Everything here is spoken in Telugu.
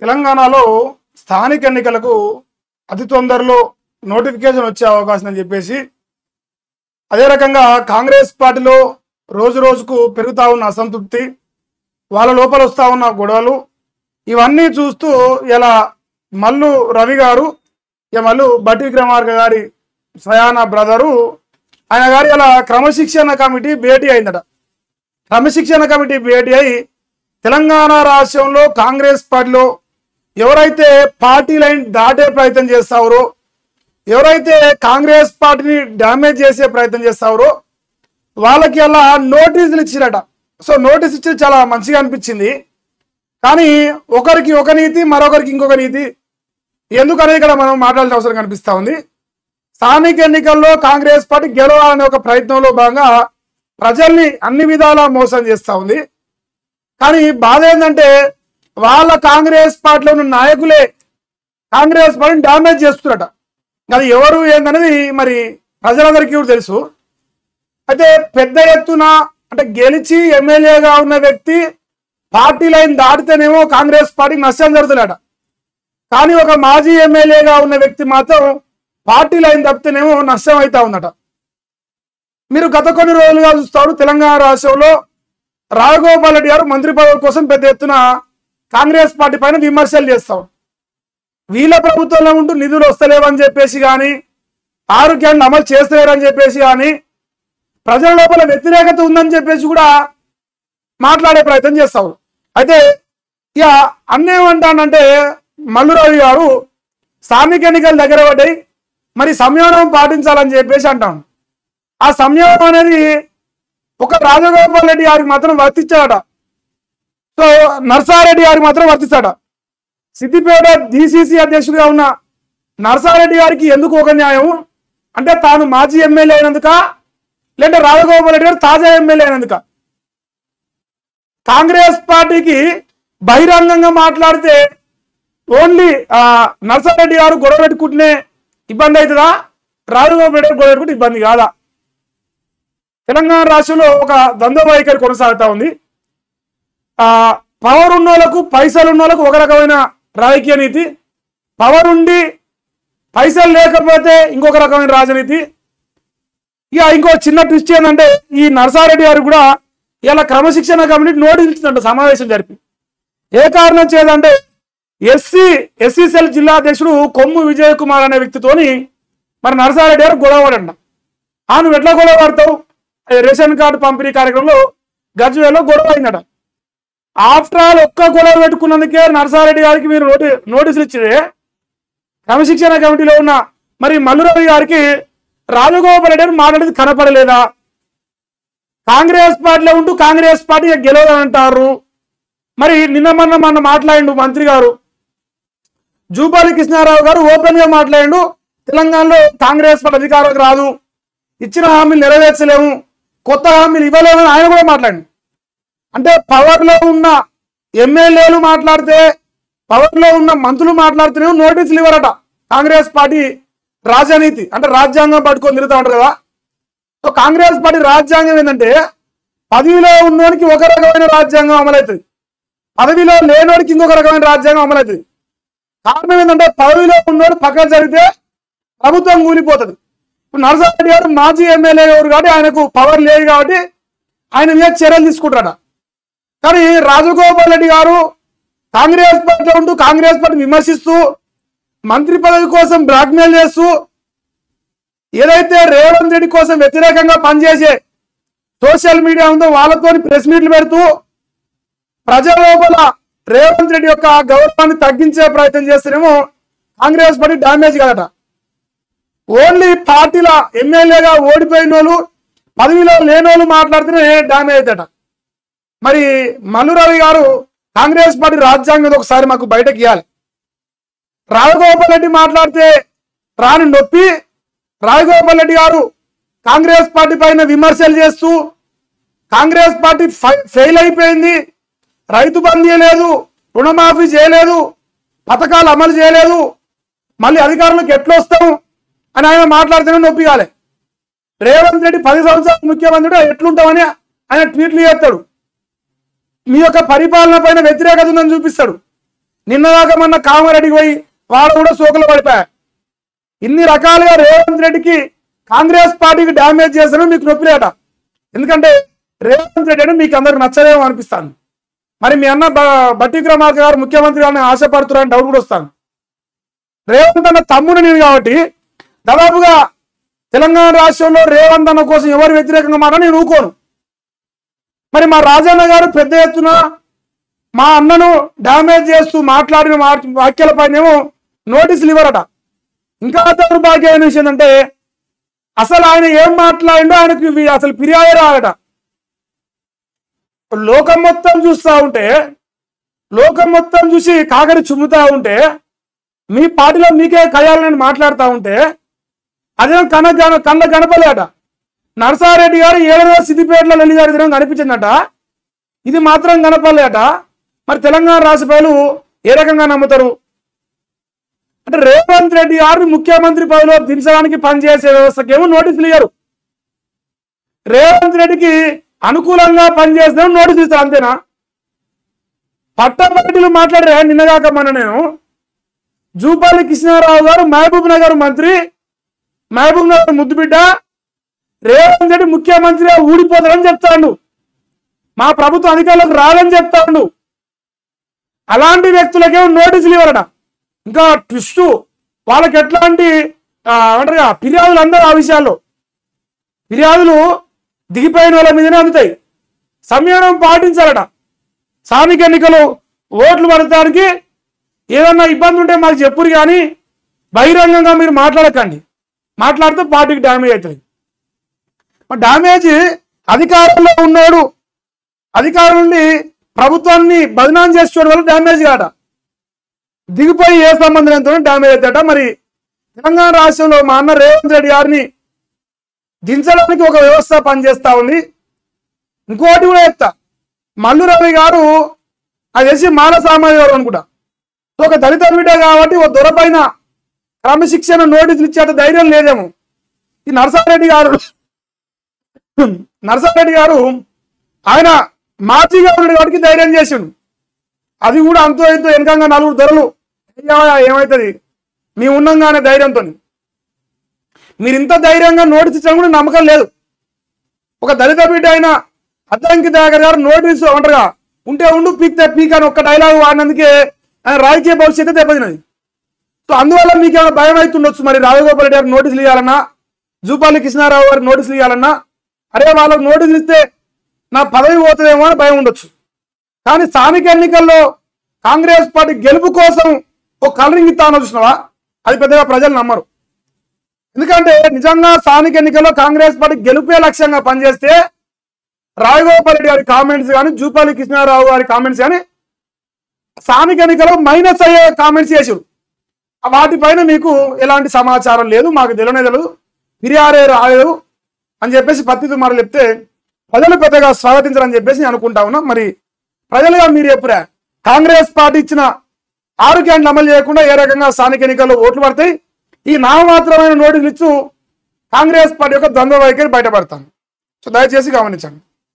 తెలంగాణలో స్థానిక ఎన్నికలకు అతి తొందరలో నోటిఫికేషన్ వచ్చే అవకాశం అని చెప్పేసి అదే రకంగా కాంగ్రెస్ పార్టీలో రోజు రోజుకు పెరుగుతా ఉన్న అసంతృప్తి, వాళ్ళ లోపల వస్తూ ఉన్న గొడవలు ఇవన్నీ చూస్తూ ఇలా మల్లు రవి గారు మల్లు బట్టి విక్రమార్క గారి స్వయాన బ్రదరు ఆయన గారి ఇలా క్రమశిక్షణ కమిటీ భేటీ అయిందట. క్రమశిక్షణ కమిటీ భేటీ అయి తెలంగాణ రాష్ట్రంలో కాంగ్రెస్ పార్టీలో ఎవరైతే పార్టీ లైన్ దాటే ప్రయత్నం చేస్తారో, ఎవరైతే కాంగ్రెస్ పార్టీని డ్యామేజ్ చేసే ప్రయత్నం చేస్తారో వాళ్ళకి అలా నోటీసులు ఇచ్చిరట. సో నోటీస్ ఇచ్చి చాలా మంచిగా అనిపించింది. కానీ ఒకరికి ఒక నీతి, మరొకరికి ఇంకొక నీతి ఎందుకనేది ఇక్కడ మనం మాట్లాడాల్సిన అవసరం కనిపిస్తూ ఉంది. స్థానిక ఎన్నికల్లో కాంగ్రెస్ పార్టీ గెలవాలనే ఒక ప్రయత్నంలో భాగంగా ప్రజల్ని అన్ని విధాలా మోసం చేస్తూ ఉంది. కానీ బాధ ఏంటంటే వాళ్ళ కాంగ్రెస్ పార్టీలో ఉన్న నాయకులే కాంగ్రెస్ పార్టీని డ్యామేజ్ చేస్తున్నారట. అది ఎవరు ఏందనేది మరి ప్రజలందరికీ కూడా తెలుసు. అయితే పెద్ద ఎత్తున అంటే గెలిచి ఎమ్మెల్యేగా ఉన్న వ్యక్తి పార్టీ లైన్ దాటితేనేమో కాంగ్రెస్ పార్టీకి నష్టం జరుగుతున్నాడ. కానీ ఒక మాజీ ఎమ్మెల్యేగా ఉన్న వ్యక్తి మాత్రం పార్టీ లైన్ తప్పితేనేమో నష్టం అవుతా ఉందట. మీరు గత కొన్ని రోజులుగా చూస్తారు, తెలంగాణ రాష్ట్రంలో రాజగోపాల్ రెడ్డి గారు మంత్రి పదవి కోసం పెద్ద ఎత్తున కాంగ్రెస్ పార్టీ పైన విమర్శలు చేస్తాం. వీళ్ళ ప్రభుత్వంలో ఉంటూ నిధులు వస్తలేవని చెప్పేసి కానీ, ఆరోగ్యాన్ని అమలు చేస్తలేరని చెప్పేసి కానీ, ప్రజల లోపల వ్యతిరేకత ఉందని చెప్పేసి కూడా మాట్లాడే ప్రయత్నం చేస్తాం. అయితే ఇక అన్నేమంటానంటే మల్లురావు గారు స్థానిక ఎన్నికలు దగ్గర పడ్డాయి, మరి సంయమనం పాటించాలని చెప్పేసి అంటాం. ఆ సంయమనం అనేది ఒక రాజగోపాల్ రెడ్డి గారికి మాత్రం వర్తించాడట. సో నర్సారెడ్డి గారికి మాత్రం వర్తిస్తాడ. సిద్దిపేట డిసిసి అధ్యక్షుడిగా ఉన్న నర్సారెడ్డి గారికి ఎందుకు ఒక న్యాయం అంటే తాను మాజీ ఎమ్మెల్యే అయినందుక, లేదంటే రాజగోపాల్ రెడ్డి గారు తాజా ఎమ్మెల్యే అయినందుక? కాంగ్రెస్ పార్టీకి బహిరంగంగా మాట్లాడితే ఓన్లీ నర్సారెడ్డి గారు గొడవ పెట్టుకుంటేనే ఇబ్బంది అవుతుందా, రాజగోపాల్ రెడ్డి గారు గొడవ పెట్టుకుంటే ఇబ్బంది కాదా? తెలంగాణ రాష్ట్రంలో ఒక ద్వంద్వ వైఖరి కొనసాగుతా ఉంది. పవర్ ఉన్నోళ్ళకు, పైసలు ఉన్నోళ్ళకు ఒక రకమైన రాజకీయ నీతి, పవర్ ఉండి పైసలు లేకపోతే ఇంకొక రకమైన రాజనీతి. ఇక ఇంకో చిన్న ట్విస్ట్ ఏంటంటే ఈ నర్సారెడ్డి గారు కూడా ఇలా క్రమశిక్షణ కమిటీ నోటీస్ ఇచ్చిందంట సమావేశం జరిపి. ఏ కారణం చేదంటే ఎస్సీ సెల్ జిల్లా అధ్యక్షుడు కొమ్ము విజయ్ కుమార్ అనే వ్యక్తితోని మరి నర్సారెడ్డి గారు గొడవ పడంట. నువ్వు ఎట్లా గొడవ పడతావు? రేషన్ కార్డు పంపిణీ కార్యక్రమంలో గజ్వేల్లో గొడవ అయిందట. ఆఫ్టర్ ఆల్ ఒక్క గొడవ పెట్టుకున్నందుకే నర్సారెడ్డి గారికి మీరు నోటీసులు ఇచ్చిరే. క్రమశిక్షణ కమిటీలో ఉన్న మరి మల్లురావు గారికి రాజగోపాల్ రెడ్డి గారు మాట్లాడేది కనపడలేదా? కాంగ్రెస్ పార్టీలో ఉంటూ కాంగ్రెస్ పార్టీ గెలవదని అంటారు. మరి మొన్న మాట్లాడిండు మంత్రి గారు జూపాలి కృష్ణారావు గారు ఓపెన్ గా మాట్లాడిండు, తెలంగాణలో కాంగ్రెస్ పార్టీ అధికారంలోకి రాదు, ఇచ్చిన హామీలు నెరవేర్చలేము, కొత్త హామీలు ఇవ్వలేమని ఆయన కూడా మాట్లాడిండు. అంటే పవర్లో ఉన్న ఎమ్మెల్యేలు మాట్లాడితే, పవర్లో ఉన్న మంత్రులు మాట్లాడితేనే నోటీసులు ఇవ్వరట. కాంగ్రెస్ పార్టీ రాజనీతి అంటే రాజ్యాంగం పట్టుకొని తిరుగుతూ ఉంటారు కదా. సో కాంగ్రెస్ పార్టీ రాజ్యాంగం ఏంటంటే పదవిలో ఉన్నోడికి ఒక రకమైన రాజ్యాంగం అమలవుతుంది, పదవిలో లేనోడికి ఇంకొక రకమైన రాజ్యాంగం అమలవుతుంది. కారణం ఏంటంటే పదవిలో ఉన్నోడు పక్కన జరిగితే ప్రభుత్వం కూలిపోతుంది. ఇప్పుడు నర్సారెడ్డి గారు మాజీ ఎమ్మెల్యే ఎవరు కాబట్టి ఆయనకు పవర్ లేదు కాబట్టి ఆయన మీద చర్యలు తీసుకుంటారట. కానీ రాజగోపాల్ రెడ్డి గారు కాంగ్రెస్ పార్టీలో ఉంటూ కాంగ్రెస్ పార్టీ విమర్శిస్తూ మంత్రి పదవి కోసం బ్లాక్మెయిల్ చేస్తూ ఏదైతే రేవంత్ రెడ్డి కోసం వ్యతిరేకంగా పనిచేసే సోషల్ మీడియా ఉందో వాళ్ళతో ప్రెస్ మీట్లు పెడుతూ ప్రజల లోపల రేవంత్ రెడ్డి యొక్క గౌరవాన్ని తగ్గించే ప్రయత్నం చేస్తేనేమో కాంగ్రెస్ పార్టీ డ్యామేజ్ కదట. ఓన్లీ పార్టీల ఎమ్మెల్యేగా ఓడిపోయిన వాళ్ళు, పదవిలో లేనోళ్ళు మాట్లాడితేనే డ్యామేజ్ అవుతాట. మరి మల్లురావి గారు కాంగ్రెస్ పార్టీ రాజ్యాంగం ఒకసారి మాకు బయటకు ఇవ్వాలి. రాజగోపాల్ రెడ్డి మాట్లాడితే రాని నొప్పి, రాజగోపాల్ రెడ్డి గారు కాంగ్రెస్ పార్టీ పైన విమర్శలు చేస్తూ కాంగ్రెస్ పార్టీ ఫెయిల్ అయిపోయింది, రైతు బంద్ చేయలేదు, రుణమాఫీ చేయలేదు, పథకాలు అమలు చేయలేదు, మళ్ళీ అధికారంలోకి ఎట్లా వస్తాం అని ఆయన మాట్లాడితేనే నొప్పి కాలే. రేవంత్ రెడ్డి 10 సంవత్సరాలు ముఖ్యమంత్రి ఎట్లుంటామని ఆయన ట్వీట్లు చేస్తాడు. మీ యొక్క పరిపాలన పైన వ్యతిరేకత ఉందని చూపిస్తాడు. నిన్నదాకా మొన్న కామారెడ్డికి పోయి వాడు కూడా సోకులు పడిపోయా. ఇన్ని రకాలుగా రేవంత్ రెడ్డికి కాంగ్రెస్ పార్టీకి డ్యామేజ్ చేస్తారని మీకు నొప్పిలేట. ఎందుకంటే రేవంత్ రెడ్డి అని మీకు అందరికి నచ్చదేమో అనిపిస్తాను. మరి మీ అన్న బట్టి విక్రమార్క గారు ముఖ్యమంత్రి గారిని ఆశపడుతున్నారని డౌట్ కూడా వస్తాను. రేవంత్ అన్న తమ్ముడు నేను కాబట్టి దాదాపుగా తెలంగాణ రాష్ట్రంలో రేవంత్ అన్న కోసం ఎవరు వ్యతిరేకంగా మాట నేను ఊకోను. మరి మా రాజన్న గారు పెద్ద ఎత్తున మా అన్నను డ్యామేజ్ చేస్తూ మాట్లాడిన వ్యాఖ్యలపైనేమో నోటీసులు ఇవ్వరట. ఇంకా దౌర్భాగ్యమైన విషయం ఏంటంటే అసలు ఆయన ఏం మాట్లాడిండో ఆయనకు అసలు ఫిర్యాదు రాదట. లోకం మొత్తం చూస్తూ ఉంటే, లోకం మొత్తం చూసి కాకడి చుమ్ముతా ఉంటే, మీ పార్టీలో మీకే కయ్యాలని మాట్లాడుతూ ఉంటే అదేం కళ్ళ కనపలేట. నరసారెడ్డి గారు 7వ సిద్దిపేటలో లలితారిద్రం కనిపించిందట, ఇది మాత్రం కనపలేట. మరి తెలంగాణ రాష్ట్ర ప్రజలు ఏ రకంగా నమ్ముతారు? అంటే రేవంత్ రెడ్డి గారిని ముఖ్యమంత్రి పదవిలో దించడానికి పనిచేసే వ్యవస్థకేమో నోటీసులు ఇయ్యరు, రేవంత్ రెడ్డికి అనుకూలంగా పనిచేసిన నోటీసు ఇస్తారు. అంతేనా? పట్టపట్టిలు మాట్లాడరా నిన్నగాక మన నేను జూపల్లి కృష్ణారావు గారు మహబూబ్ నగర్ మంత్రి, మహబూబ్ నగర్ ముద్దుబిడ్డ, రేవంత్ రెడ్డి ముఖ్యమంత్రిగా ఊడిపోతాడని చెప్తాడు, మా ప్రభుత్వం అధికారులకు రాదని చెప్తాడు. అలాంటి వ్యక్తులకేమో నోటీసులు ఇవ్వరట. ఇంకా ట్విస్ట్, వాళ్ళకి ఎట్లాంటి అంటారుగా ఫిర్యాదులు అందరూ ఆ విషయాల్లో ఫిర్యాదులు దిగిపోయిన వాళ్ళ మీదనే అందుతాయి. సంయమనం పాటించాలట. స్థానిక ఎన్నికలు ఓట్లు పడటానికి ఏదన్నా ఇబ్బంది ఉంటే మాకు చెప్పురు, కానీ బహిరంగంగా మీరు మాట్లాడకండి. మాట్లాడితే పార్టీకి డ్యామేజ్ అవుతుంది. డ్యామేజ్ అధికారంలో ఉన్నాడు, అధికారం నుండి ప్రభుత్వాన్ని బదనాం చేసేవాడు వల్ల డ్యామేజ్ కాట. దిగిపోయి ఏ సంబంధం ఎంతో డ్యామేజ్ అవుతాట. మరి తెలంగాణ రాష్ట్రంలో మా అన్న రేవంత్ రెడ్డి గారిని దించడానికి ఒక వ్యవస్థ పనిచేస్తా ఉంది. ఇంకోటి కూడా చెప్తా, మల్లు రవి గారు అది చేసి మానవ సామాజిక వర్గం అనుకుంటా, ఒక దళిత బిడ్డ కాబట్టి ఒక దొరపైన క్రమశిక్షణ నోటీసులు ఇచ్చేట ధైర్యం లేదేమో. ఈ నరసారెడ్డి గారు ఆయన మాజీగా ఉన్నాడు కాబట్టి ధైర్యం చేసిండు. అది కూడా అంతో ఎంతో వెనకంగా 4 దొరలు ఏమవుతుంది మీ ఉన్నంగానే ధైర్యంతో. మీరు ఇంత ధైర్యంగా నోటీసు ఇచ్చడం కూడా నమ్మకం లేదు. ఒక దళిత బిడ్డ అయిన అద్దంకి దయాకర్ గారు నోటీసు అంటారుగా ఉంటే ఉండు పీక్తే పీక్ అని ఒక్క డైలాగ్ వాడినందుకే ఆయన రాజకీయ భవిష్యత్తు దెబ్బతినది. సో అందువల్ల మీకు ఏమైనా భయం అవుతుండొచ్చు. మరి రాజగోపాల్ రెడ్డి గారికి నోటీసులు ఇవ్వాలన్నా, జూపల్లి కృష్ణారావు గారికి నోటీసులు ఇవ్వాలన్నా, అరే వాళ్ళకు నోటీసులు ఇస్తే నా పదవి పోతుందేమో అని భయం ఉండొచ్చు. కానీ స్థానిక ఎన్నికల్లో కాంగ్రెస్ పార్టీ గెలుపు కోసం ఒక కలరింగ్ ఇస్తామని చూసినావా, అది పెద్దగా ప్రజలు నమ్మరు. ఎందుకంటే నిజంగా స్థానిక ఎన్నికల్లో కాంగ్రెస్ పార్టీ గెలుపే లక్ష్యంగా పనిచేస్తే రాజగోపాల్ రెడ్డి గారి కామెంట్స్ కానీ, జూపల్లి కృష్ణారావు గారి కామెంట్స్ కానీ స్థానిక ఎన్నికల్లో మైనస్ అయ్యే కామెంట్స్ చేసారు. వాటిపైన మీకు ఎలాంటి సమాచారం లేదు, మాకు తెలియదు, ఫిర్యాదే రాలేదు అని చెప్పేసి పత్తితో మాట చెప్తే ప్రజలు పెద్దగా స్వాగతించాలని చెప్పేసి నేను అనుకుంటా ఉన్నా. మరి ప్రజలుగా మీరు ఎప్పుడా కాంగ్రెస్ పార్టీ ఇచ్చిన 6 గ్యారెంటీలు అమలు చేయకుండా ఏ రకంగా స్థానిక ఎన్నికల్లో ఓట్లు పడతాయి, ఈ నామమాత్రమైన నోటీసులు ఇచ్చు కాంగ్రెస్ పార్టీ యొక్క ద్వంద్వ వైఖరి బయటపడతాను. సో దయచేసి గమనించండి.